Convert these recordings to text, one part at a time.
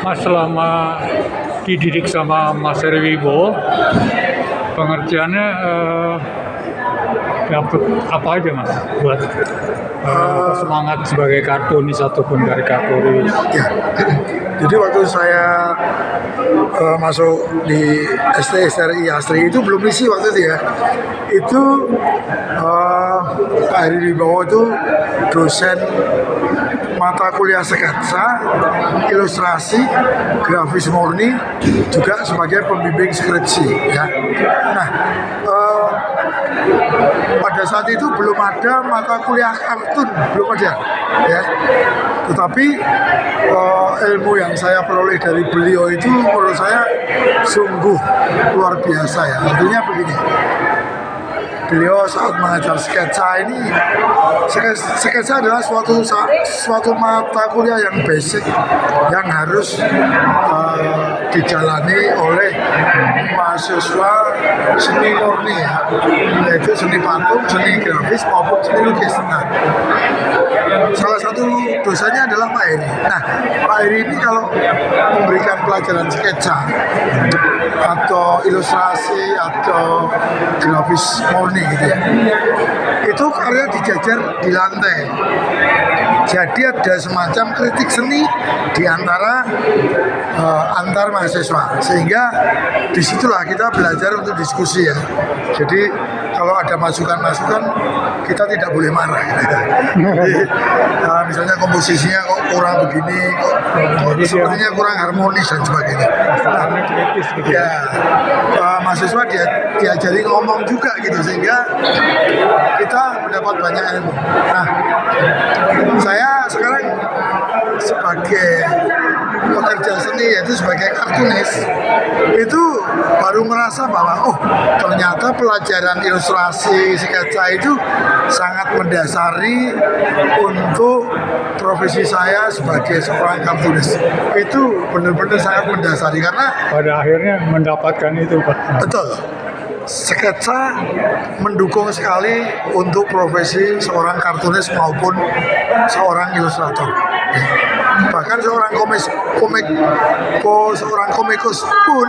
Mas selama dididik sama Mas Heri Wibowo, pengertiannya dapet apa aja Mas buat semangat sebagai kartunis ataupun karikaturis? Ya, jadi waktu saya masuk di STSRI Asri itu belum isi waktu itu ya. Itu Pak Heri Wibowo itu dosen mata kuliah sketsa, ilustrasi, grafis murni, juga sebagai pembimbing skripsi. Ya. Nah, pada saat itu belum ada mata kuliah kartun, belum ada. Ya. Tetapi ilmu yang saya peroleh dari beliau itu menurut saya sungguh luar biasa ya. Artinya begini. Beliau saat mengajar sketsa ini, sketsa adalah suatu mata kuliah yang basic yang harus dijalani oleh mahasiswa seni murni ya, yaitu seni patung, seni grafis maupun seni lukis. Nah, salah satu dosanya adalah Pak Heri. Nah, Pak Heri ini kalau memberikan pelajaran sketsa atau ilustrasi atau grafis murni gitu ya, itu karya dijajar di lantai. Jadi ada semacam kritik seni di antara antar mahasiswa, sehingga disitulah kita belajar untuk diskusi ya. Jadi kalau ada masukan-masukan kita tidak boleh marah. Jadi, misalnya komposisinya kok kurang begini, kok sepertinya kurang harmonis dan sebagainya. Nah, ya, mahasiswa diajari ngomong juga gitu, sehingga kita mendapat banyak ilmu. Nah, saya sekarang sebagai pekerja seni, yaitu sebagai kartunis, itu baru merasa bahwa ternyata pelajaran ilustrasi sketsa itu sangat mendasari untuk profesi saya sebagai seorang kartunis. Itu benar-benar sangat mendasari, karena Pada akhirnya mendapatkan itu Pak. betul, sketsa mendukung sekali untuk profesi seorang kartunis maupun seorang ilustrator. Bahkan seorang seorang komikus pun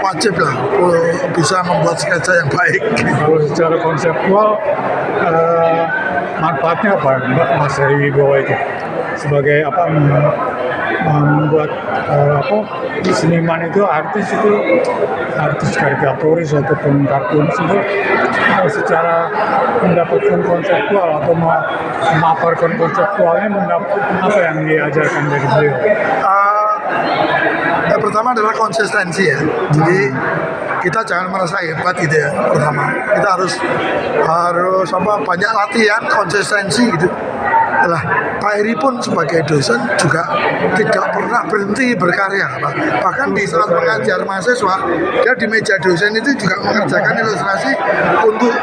wajib lah bisa membuat sketsa yang baik. Kalau secara konseptual manfaatnya apa Mas Heri Wibowo itu sebagai membuat seniman itu, artis karikaturis ataupun kartunis itu secara mendapatkan konseptual atau memaparkan konseptualnya, apa yang diajarkan dari beliau? Yang pertama adalah konsistensi ya. Jadi kita jangan merasa hebat gitu ya. Pertama, kita harus banyak latihan konsistensi gitu. Nah, Pak Heri pun sebagai dosen juga tidak pernah berhenti berkarya. Bahkan di saat mengajar mahasiswa, dia di meja dosen itu juga mengerjakan ilustrasi untuk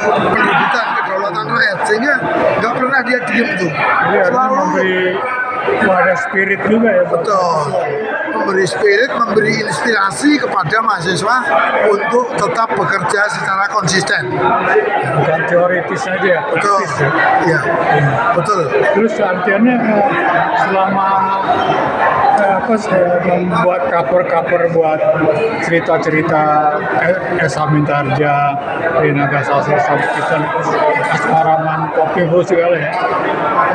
penerbitan kedaulatan rakyat, sehingga nggak pernah dia diem tuh. Selalu ada spirit juga ya. Betul, memberi spirit, memberi inspirasi kepada mahasiswa untuk tetap bekerja secara konsisten. Bukan teoritis saja. Betul, ya, betul. Terus artinya selama membuat cover buat cerita-cerita Esa Mintarja, Rina Gasasar, Asmaraman, Kopiho segala ya,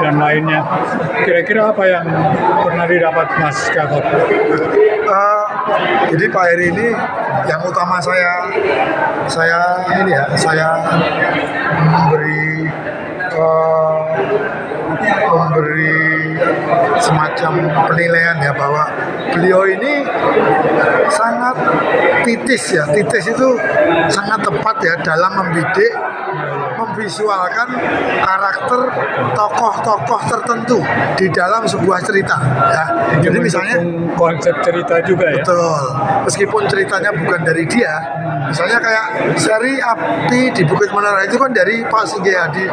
dan lainnya. Kira-kira apa yang pernah didapat Mas Gatot? Jadi Pak Heri ini yang utama saya memberi semacam penilaian ya, bahwa beliau ini sangat titis ya. Titis itu sangat tepat ya dalam membidik, memvisualkan karakter tokoh-tokoh tertentu di dalam sebuah cerita ya. Jadi misalnya konsep cerita juga ya. Betul. Meskipun ceritanya bukan dari dia, misalnya kayak seri Api di Bukit Menara itu kan dari Pak Singgih Hadi,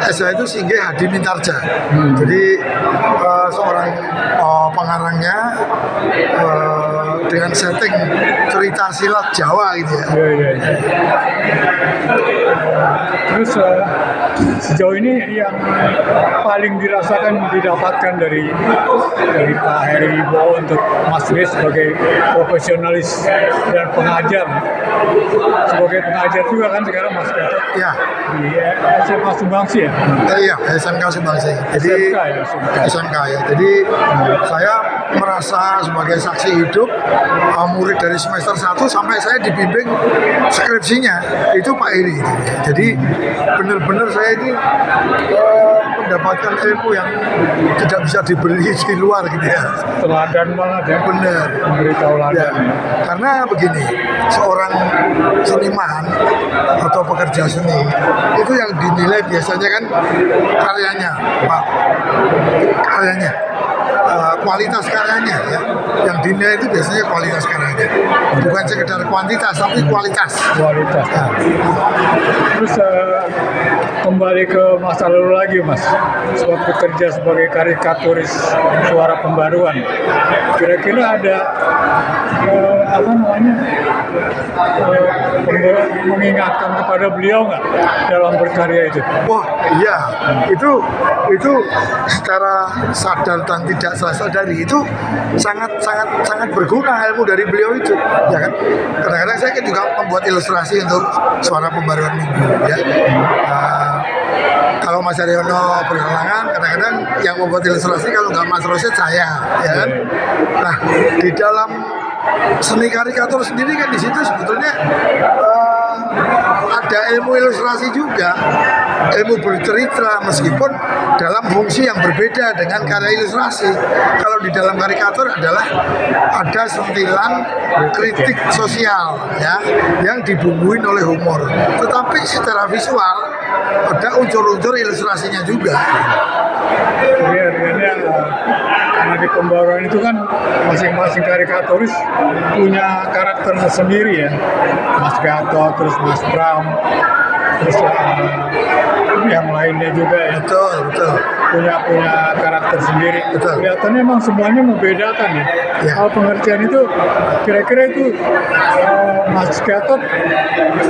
itu Singgih Hadi Mintarja. Jadi seorang pengarangnya dengan setting cerita cerita silat Jawa gitu ya. Iya, iya, iya. Terus sejauh ini yang paling dirasakan didapatkan dari Pak Heri Wibowo untuk Mas Riz sebagai profesionalis dan pengajar, sebagai pengajar juga kan sekarang Mas Gatot Ya, di SMA Sumbangsi ya. iya SMK Sumbangsi. Jadi SMK ya, SMK. SMK ya. Jadi saya merasa sebagai saksi hidup murid dari semester 1 sampai saya dibimbing skripsinya itu Pak Heri. Jadi benar-benar saya ini mendapatkan ilmu yang tidak bisa dibeli di luar gitu ya. Teladan banget ya, Benar. memberi Ya, tauladan. karena begini, seorang seniman atau pekerja seni itu yang dinilai biasanya kan karyanya, Pak, karyanya, kualitas karyanya ya. Yang dinilai itu biasanya kualitas karyanya, bukan sekedar kuantitas tapi kualitas. Kualitas. Nah, Terus kembali ke masa lalu lagi Mas, sebab bekerja sebagai karikaturis suara pembaruan, kira-kira ada apa namanya mengingatkan kepada beliau nggak dalam berkarya itu? wah iya, itu secara sadar dan tidak sadari itu sangat berguna ilmu dari beliau itu, ya kan. Kadang-kadang saya kan juga membuat ilustrasi untuk suara pembaruan minggu, ya. Kalau Mas Haryono berhalangan, kadang-kadang yang membuat ilustrasi kalau nggak Mas Rosid saya, ya kan. Nah, di dalam seni karikatur sendiri kan di situ sebetulnya ada ilmu ilustrasi juga, ilmu bercerita meskipun dalam fungsi yang berbeda dengan karya ilustrasi. Kalau di dalam karikatur adalah ada sentilan kritik sosial ya yang dibumbuin oleh humor. Tetapi secara visual ada unsur-unsur ilustrasinya juga. Jadi artinya karena di pembaruan itu kan masing-masing karikaturis punya karakter sendiri ya, Mas Gatot, terus Mas Bram, terus yang lainnya juga ya. Betul. punya karakter sendiri. Betul. Kelihatannya memang semuanya membedakan ya. Ya. Kalau pengertian itu kira-kira itu Mas Gatot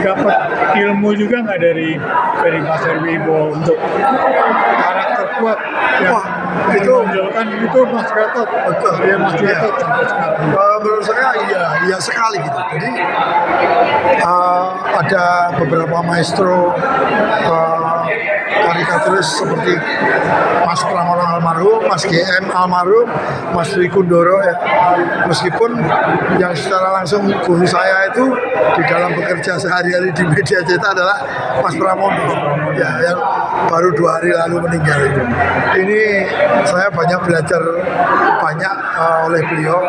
dapat ilmu juga nggak dari Mas Heri Wibowo untuk karakter kuat yang Wah, itu menonjolkan itu Mas Gatot. Betul. Ya Mas Iya. Gatot sampai sekarang. Menurut saya iya sekali gitu. Jadi ada beberapa maestro karikaturis seperti Mas Pramono almarhum, Mas GM almarhum, Mas Dwi Kundoro ya. Meskipun yang secara langsung guru saya itu di dalam bekerja sehari-hari di media cetak adalah Mas Pramono ya, yang baru 2 hari lalu meninggal itu. Ini saya banyak belajar oleh beliau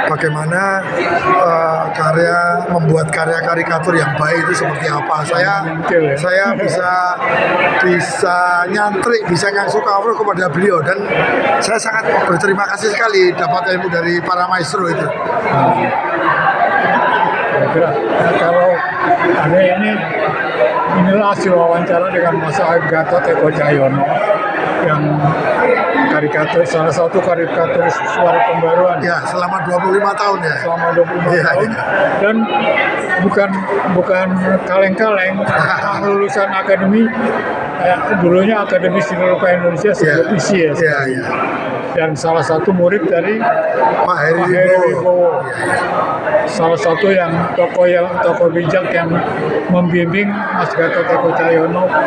bagaimana membuat karya karikatur yang baik itu seperti apa. Saya bisa nyantrik, bisa ngasih cover kepada beliau, dan saya sangat berterima kasih sekali dapat ilmu dari para maestro itu. Kira-kira kalau ada inilah hasil wawancara dengan Mas Gatot Eko Cahyono yang salah satu karikaturis suara pembaruan Ya, selama 25 tahun ya. selama 25 Iya, tahun iya. dan bukan kaleng-kaleng, lulusan akademi dulunya Akademi Seni Rupa Indonesia sebelum isi ya. Iya. Dan salah satu murid dari Pak Heri Pak Heri Wibowo. Wibowo. Salah satu tokoh bijak yang membimbing Mas Gatot Eko Cahyono